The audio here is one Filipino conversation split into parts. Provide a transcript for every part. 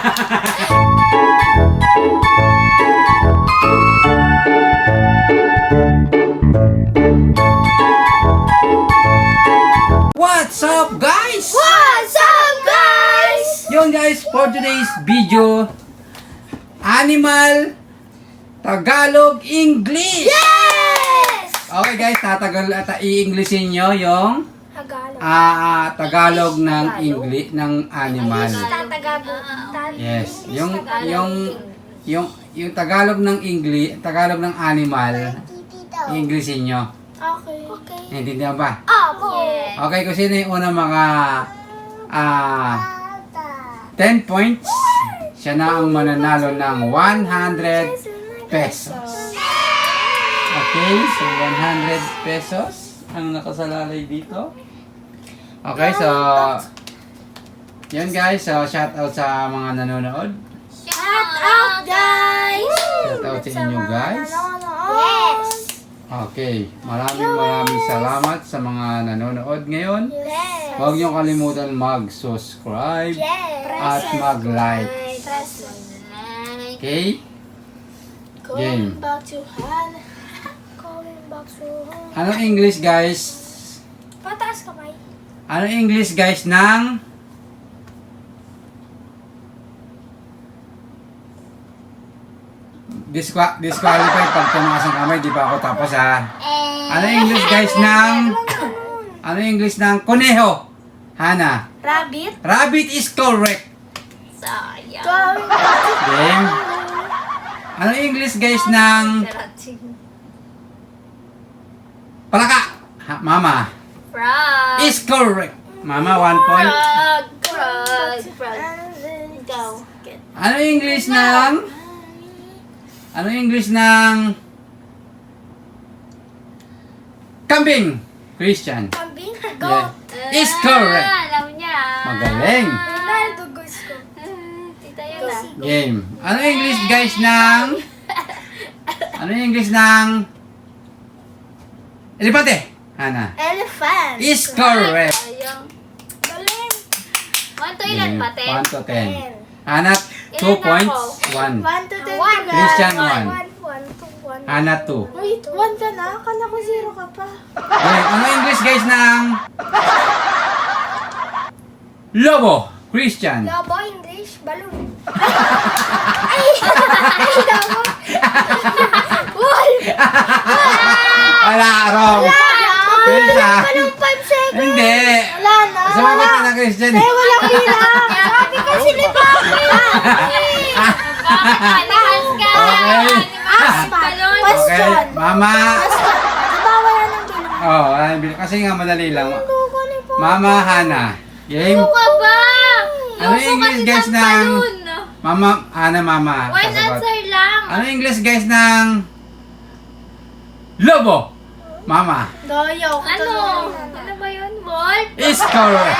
What's up, guys? What's up, guys? Yun guys, for today's video, Animal Tagalog English. Yes! Okay guys, i-Englishin nyo yung Tagalog. Tagalog ng English ng animal. Tagalog. Yes, yung Tagalog ng English, Tagalog ng animal, i-Englishin nyo. Okay. Naintindihan ba? Opo. Okay, kung sino yung unang mga 10 points, siya na ang mananalo ng 100 pesos. Okay, so 100 pesos ang nakasalalay dito. Okay, so yun guys, so shout out sa mga nanonood. Shout out, guys! Shout out sa inyo guys. Yes! Okay, maraming salamat sa mga nanonood ngayon. Yes! Huwag niyo kalimutan mag-subscribe at mag-like. Okay? Game. Going back to home. Going back to home. Anong English guys? Pataas kamay. Anong English guys ng disqualify pag tumakas ang kamay, di pa ako tapos ha. Anong English guys ng English ng kuneho? Hana. Rabbit. Rabbit is correct. Sayang. Going back to Game. Anong English guys ng palaka? Mama. frog. Is correct. Mama, 1 point. Frog. Go. Ano English ng kambing? Christian. Kambing. Yeah. Is correct. Alam niya. Magaling. Ronaldo goes ko. Tita yun ah. Game. Ano English guys ng elepante? Hana. Elephant. Is correct. Ayong. Galing. 1 to ilan pa, 1 10? to 10. Hana, 2 points. 1. 1 to 10. Christian, 1. 1. Hana, 2. Wait, 1 ka na? Akala ko 0 ka pa. Game. Ano English guys ng lobo? Christian. Lobo, English, balloon. Ay, lobo. Wolf. Wala, wrong. Christian. Walang 5 seconds. Hindi. Wala na. Sumagot ka na, Christian. Eh, walang bilang. Sabi kasi ni Papa. Animals ka! Okay. Aspan. Okay. Question. Mama. Aspan. Diba wala nang bilang? Oh, wala nang bilang. Kasi nga madali lang. Luko ni Papa. Mama, Hana. Game. Ano ka ba? Ano yung English guys ng Mama, Hana, Mama. One Sasagot. answer lang. Ano yung English guys ng lobo? Mama. Dayaw ko Ano? Ano ba yun? Wolf? Is correct.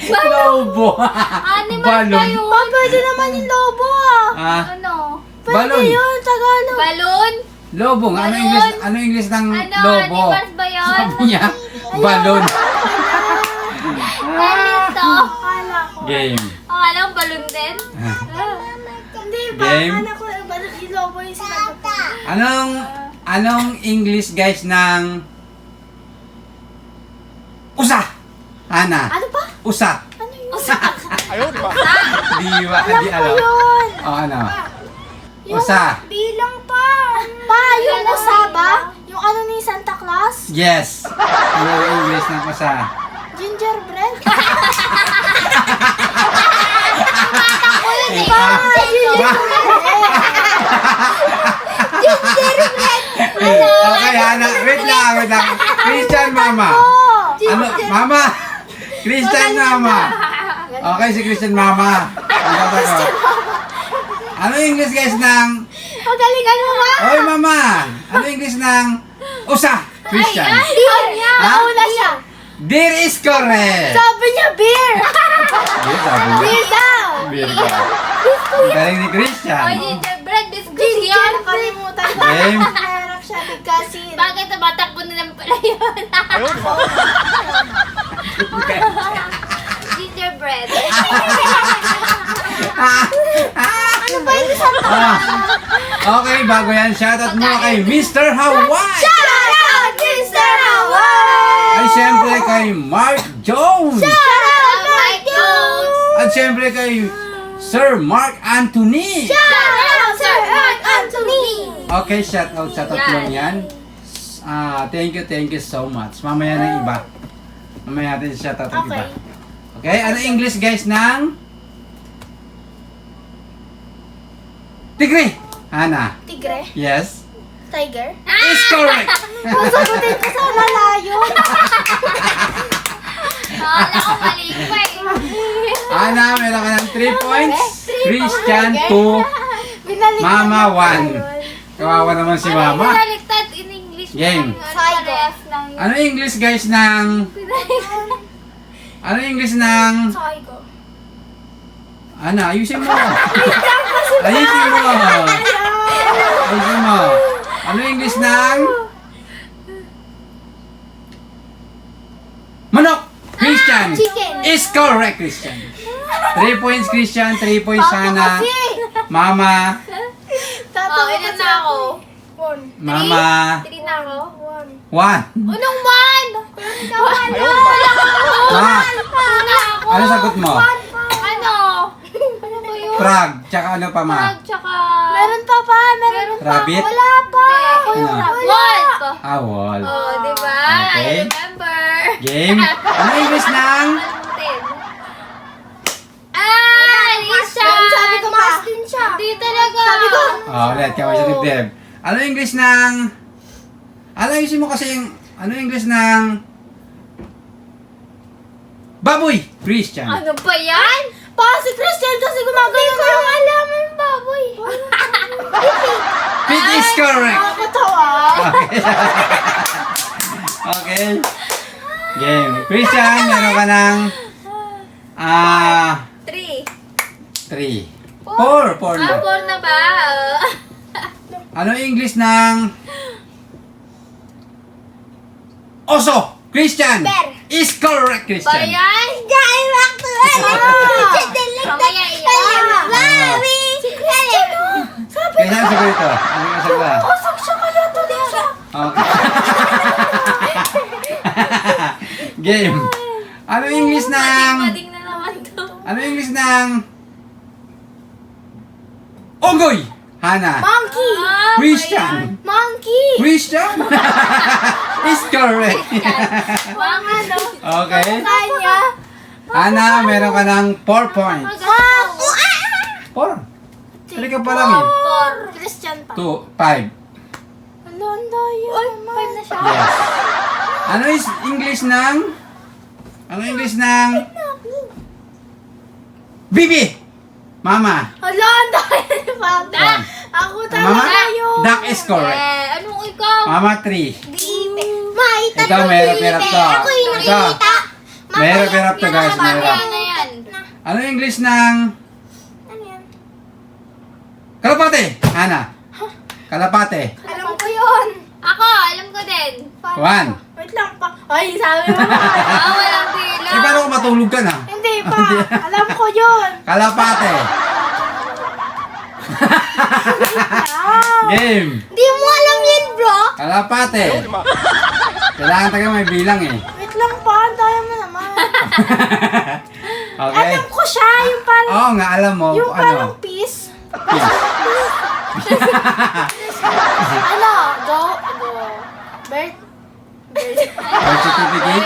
Lobo. Animal Balon. ba yun? Pa, pwede naman yung lobo ah. Ah, Ano? Pwede balon. yun, Tagalog. Balloon? Lobo nga. Ano English ng Ano? lobo? Animals ba yun? Sabi niya, balon. Ganito. Akala ko. Game. Akala ko balloon din? Hindi ba? Game. Akala ko yung lobo yung sinagot ko. Anong English guys ng usa? Hana. Ano pa? Usa. Ano yun? Di alam. Yun. O ano? Yung Usa. bilang pa. Pa, yung usa ba? Yung ano ni Santa Claus? Yes. Ano yung English ng usa? Gingerbread? Okay, Hana. Wait lang. Christian Mama. Ano? Mama. Christian Mama. Okay, si Christian Mama. Ano yung English guys ng Pagalingan mo ba? Oy, Mama. Ano yung English ng usa? Christian. Beer niya. Ha? Nauna siya. Deer is correct. Sabi niya beer. Beer, sabi niya. Beer daw. Beer daw. Ang galing ni Christian. Oy, gingerbread biscuit yan. Nakalimutan ko. Game. Narap siya kasi. Bakit tumatakbo na lang pala yun? Gingerbread. bread. Ano ba yung Santa Claus? Ah, okay, bago yan, shoutout muna kay Mr. Hawaii! Shout out, Mr. Hawaii! At syempre kay Mark Jones! Shout out, Mike Jones! At syempre kay Sir Mark Anthony! Shout out, Sir Mark Anthony! Okay, shoutout sa tatlong yan. Thank you so much. Mamaya ng iba. Mamaya natin shoutout ang iba. Okay, ano English guys ng Tigre? Hana. Tigre? Yes? Tiger? Is correct! Masagutin ko sa lalayo. Akala ko mali pa eh. Hana, meron ka ng 3 points. Christian 2. Binalik Mama 1. Kawawa naman si Mama. Pinaliktad in English. Game. Parehas lang yun. Ano English guys ng... Ano English ng... Tiger. Ana, ayusin mo. Ayusin mo. Ayusin mo. Ano English ng... Manok! Christian! Chicken. Is correct, Christian. 3 points, Christian. 3 points, Hana. Mama. Oh, ilan na ako? Mama. 3 na ako? 1. Anong one? Ma, Una ako. ano sagot mo? Ano? Ano ba yun? Frog. Tsaka ano pa, Ma? Frog, tsaka... Meron pa pa, meron pa. Rabbit? Wala pa. Hindi. Ano? Wolf! Wall. Oh, di ba? Okay. I remember. Game. Ano English ng... Lisa! Sabi ko mas din siya. Hindi talaga. Sabi ko, Ulit. Kamay sa dibdib. Ano English ng... Ano ayusin mo kasi yung... Ano English ng... Baboy! Christian. Ano ba yan? pa si Christian kasi gumagano na. Hindi ko yung alam yung baboy. Pig is correct. Nakakatawa. Okay. Okay. Game. Christian, meron ka ng... 3. 3. 4. 4 na. 4 na ba? Ano English ng... Oso! Christian! Bear. Is correct, Ba Christian. yan? Dahil back to Mamaya iyan. Mami! Si Christian, oh. Sabi Kaya saan sagot ito? Ano yung sagot? Osok siya kaya to siya. Okay. Game. Ano English ng... Mading na naman to. Ano English ng... Unggoy! Hana. Monkey! Christian. Monkey! Christian? Is correct. Wang ano? Okay. Kanya. Hana, meron ka ng 4 points. 4. Halika pa lang eh. 4. Christian pa. 2, 5. Ano, ang dayo. 5 na siya. Yes. Ano is English ng... Ano English ng... Bibi! Mama. Hala, ang dayo. One. Ako Mama? talaga yun. Duck is correct. Anong ikaw? Mama, 3. Bibe. May Ito, merap to. Ako yung Ito. nakikita. Merap to guys, merap. Ano na yan? Ano English ng... Ano yan? Kalapate! Hana. Kalapate. Alam ko yun. Ako, alam ko din. 1. Wait lang pa. Ay, sabi mo. Walang pila. Eh, paano kung matulog ka na? Hindi pa. Alam ko yun. Kalapate. Game. Di mo alam yun, bro. Kalapate. Kailangan taga may bilang eh. Wait lang pa. Ang dayo mo naman. Okay. Alam ko siya. Yung parang, Oo nga, alam mo. yung parang Ano? peace. Peace. Ano? Go. Bird. Birth certificate.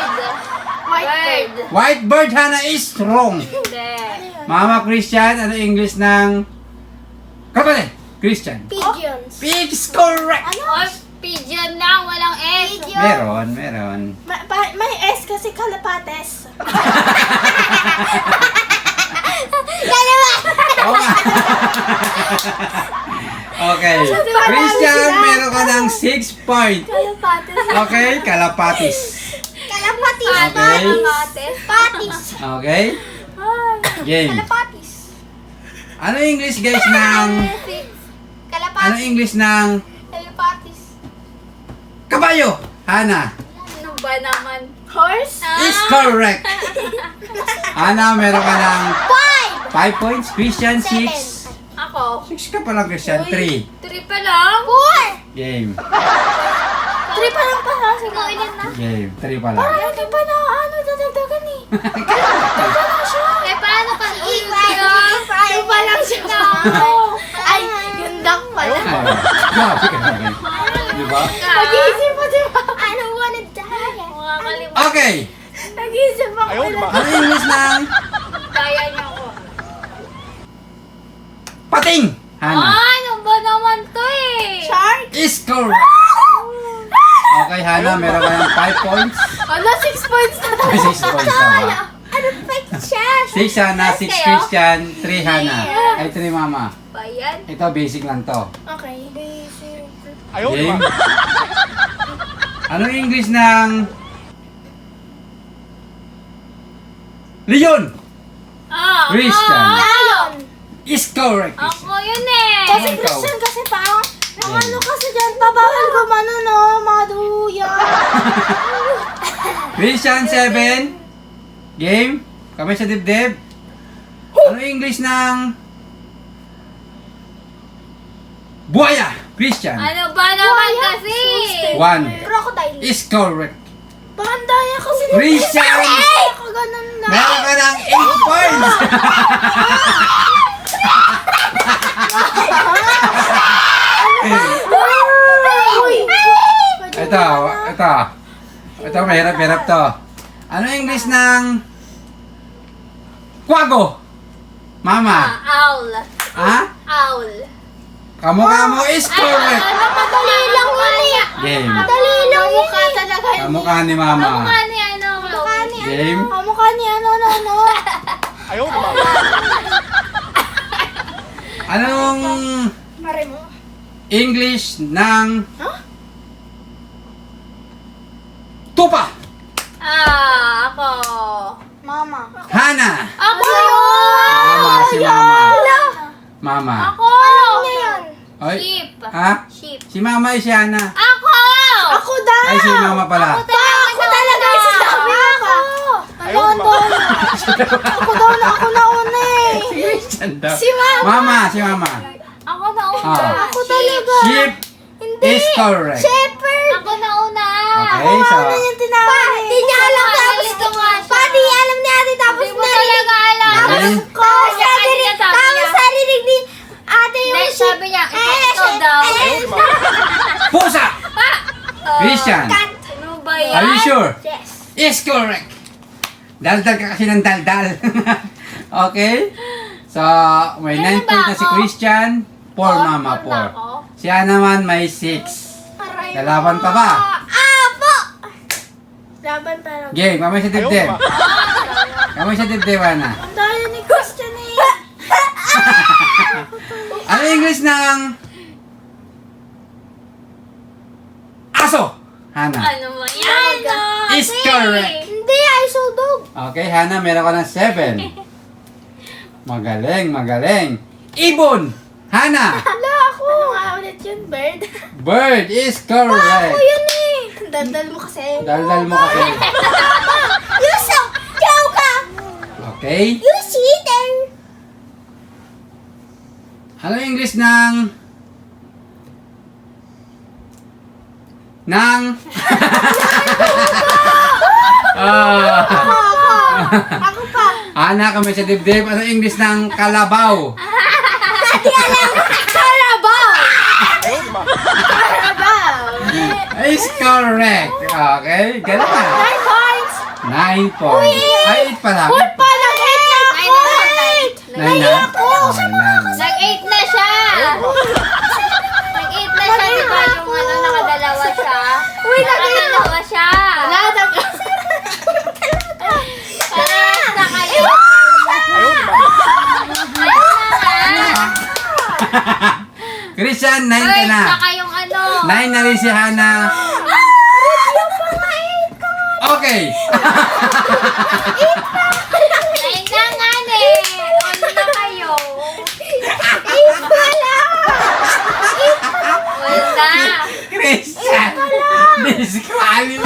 White bird. White bird, Hana, is wrong. Hindi. Mama Christian, ano English ng... Kapatid, Christian. Pigeons. Pig is correct. Or pigeon lang, walang S. Meron. May S kasi kalapates. Oo nga. Okay. Christian, meron ka ng 6 points. Kalapates. Okay, kalapatis. Kalapatis. Okay. Patis. Okay? Game. Kalapatis. Ano English guys ng... Ano English ng... Kalapatis. Kabayo? Hana. Ano ba naman? Horse? is correct. Hana, meron ka ng 5 points. Christian, 6. Ako. 6 ka pa lang, Christian. 3. 3 pa lang. 4! Game. 3 pa lang pala. Sige, ilan na? Game. 3 pa lang. Parang hindi pa na dadagdagan eh. Eh, paano ka? Yung pa lang siya. Ay, yung duck pala. Grabe ka naman. Di ba? Nag-iisip pa siya. I don't wanna die. Makakalimutan. Okay. Nag-iisip ako. Ano yung English ng Kaya niya ako. pating? Hana. Ano ba naman to eh? Shark? Is correct. Okay, Hana, meron ka ng 5 points. Ano, 6 points na tayo. 6 points na ba? Ano pa siya? 6 Hana, 6 kayo? Christian, 3 Hana. Ay, 3 Mama. Ba yan? Ito, basic lang to. Okay. Basic. Game. Ano yung English ng Leon? Christian. Lion. Is correct. Ako yun eh. Kasi Ikaw. Christian kasi parang, yung ano kasi dyan, babawal ko mano no, mga duya. Christian, 7. Game. Kamay sa dibdib. Ano yung English ng buhaya? Christian. Ano ba naman Buhaya. kasi? 1. Crocodile. Is correct. Pandaya kasi. Christian. Ay, ako ganun na. Meron ka ng 8 points. Uy. Ito, mahirap-hirap to. Ano yung English ng kwago? Mama. Owl. Ha? Owl. Kamukha mo is correct. Madali lang yun eh. Game. Madali lang yun eh. Talaga yun. Kamukha ni Mama. Kamukha ni ano? Kamukha ni Game. Kamukha ni ano. Anong Mare mo. English ng Huh? tupa? Ako. Mama. Hana. Ako Mama, si Mama. Mama. Ako. Alam niya yun. Oy. Sheep. Ha? Sheep. Si Mama ay si Hana. Ako! Ako daw. Ay, si Mama pala. Ako talaga yung sinabi ako. Ako daw na ako nauna eh. Christian daw. Si Mama. Mama, si Mama. Ako na una. Ah. Ako talaga. Sheep Hindi. is correct. Shepherd. Ako na una. Okay, so Ano yung tinawag? Di niya alam Nalito nga siya. Pa, di alam ni ate tapos Hindi mo talaga alam. Okay. Tapos narinig, Sabi niya. tapos narinig ni ate yung Hindi, sabi niya, ikaw daw. pusa. Christian. Ano ba yan? Are you sure? Yes. Is correct. Daldal ka kasi ng daldal. Okay? So, may 9 Ganun ba points na si ako? Christian, 4 Mama, Four na 4. ako. Siya naman may 6. Lalaban pa ba? Apo! Laban talaga. Game, kamay sa dibdib. Kamay sa dibdib, Ana. Ang dahil ni Christian eh. Ano yung English ng aso? Hana. Ano ba yan? Is correct. Hindi, ay sudog. Okay, Hana, meron ka ng 7. Magaling. Ibon. Hana. Hala, ako. Ano nga ulit yun, bird? Bird is Ako correct. yun eh. Daldal mo kasi. Daldal mo kasi. Yusuf! Ciao ka! Okay. You cheater! Ano yung English ng Ako pa. Ana, kami sa dibdib. Ano yung English ng kalabaw? Carabao! Carabao! Is correct. Okay, galing na. 9 points! 9 points. Ay, 8 pala. Uy, parang 8 na ako! 9 na? Oh, 9. Nag-8 na siya. Nag-8 na siya, di ba? Yung ano, nakadalawa siya. Uy, Nakadalawa siya. Wala na ka. Parehas na kayo. Christian, 9 ka Uy, na. saka yung ano. 9 na rin si Hana. Okay. 9 na nga eh. Ano na kayo? Wala. Christian. Disqualify.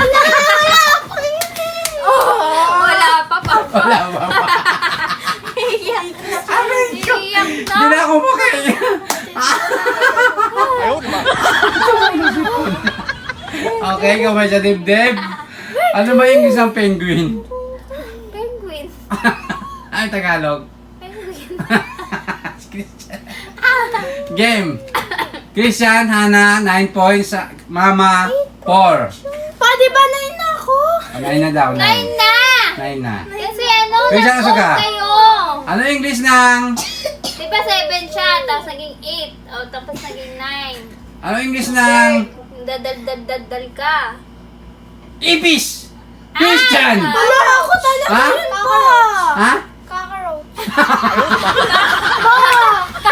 Okay, kamay sa dibdib. Ano ba yung isang penguin? Penguin. Ay, Tagalog. Penguin. Christian. Game. Christian, Hana, 9 points. Mama, 4. Pa, di ba 9 na ako? 9 na daw. 9 9 na! na. Kasi ano, Kaya saan ka? kayo. Ano yung English ng... Di ba 7 siya, tapos naging 8. O, tapos naging 9. Ano yung English ng... Dadal ka. Ipis! Christian! Wala ako talaga Ha? yun pa. Ha? Cockroach.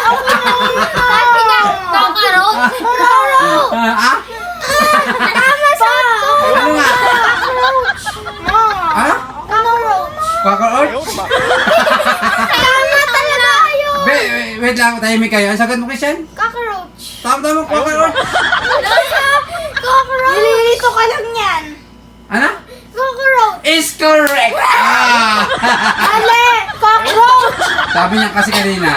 Sabi niya, kakarot. Ah? Tama sa Ano nga? cockroach. Ha? Cockroach. Cockroach? Tama talaga kayo. Wait lang, tahimik kayo. Ang sagot mo, Christian? Cockroach. Tama, cockroach. Cockroach. Nililito ka lang yan. Ano? Cockroach. Is correct! Ah! Ale, cockroach. Sabi niya kasi kanina,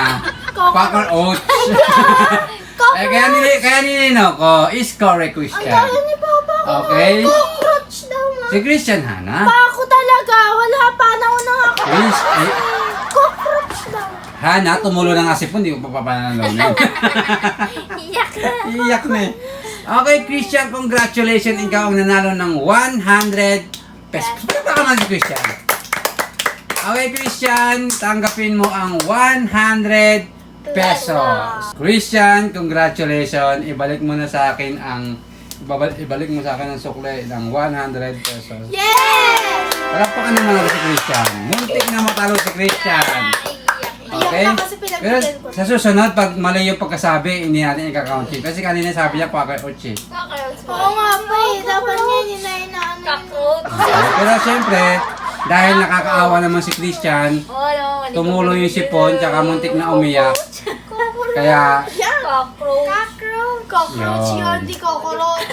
cockroach. kaya nilinaw ko, is correct, Ang Christian. dami ni Papa ko. Okay. Cockroach daw nga. Si Christian, Hana. Pa ako talaga. Wala pa. Nauna nga ako. Cockroach daw. Hana, tumulo na nga si Pun, hindi ko pa papanalonin. Iyak na. Iyak na eh. Okay, Christian, congratulations. Ikaw ang nanalo ng 100 pesos. Punta ka naman si Christian. Okay, Christian, tanggapin mo ang 100 pesos. Christian, congratulations. Ibalik mo na sa akin ang... Ibalik mo sa akin ang sukle ng 100 pesos. Yes! Palakpakan naman ako si Christian. Muntik na matalo si Christian. Okay? Iyak na kasi Pero pinagbigyan ko. sa susunod, pag mali yung pagkasabi, hindi natin i-counting. Kasi kanina sabi niya, cockroach eh. Cockroach. Oo nga pa eh. Dapat niya inaano. Cockroach. Pero siyempre, dahil nakakaawa naman si Christian, Oh, no. tumulo yung sipon, tsaka muntik na umiyak. Kaya, Cockroach. Cockroach. Cockroach Yun. yun, di cockroach.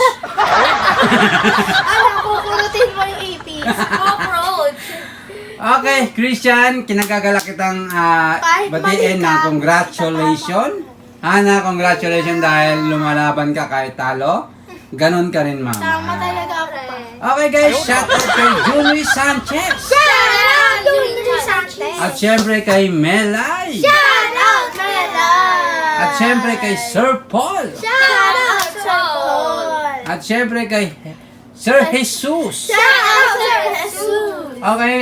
Ano, kukurutin mo yung apis. Cockroach. okay, Christian, kinagagalak kitang batiin ng congratulations. Hana, congratulations dahil lumalaban ka kahit talo. Ganon ka rin, Tama mama. talaga ako pa. Okay guys, shout out kay Julie Sanchez. Shout out, Luis Sanchez. At syempre kay Melay. Shout out, Mela. At syempre kay Sir Paul. Shout out, Sir Paul. At syempre kay Sir Jesus. Shout out, Sir Jesus. Okay,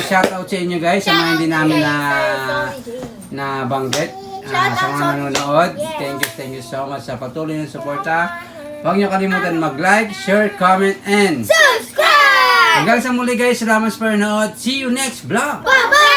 shout out sa inyo guys sa mga hindi namin na banggit. Sa mga nanonood. Thank you so much sa patuloy na suporta. Huwag niyo kalimutan mag-like, share, comment, and Subscribe! hanggang sa muli guys, salamat sa panonood. See you next vlog! Bye-bye!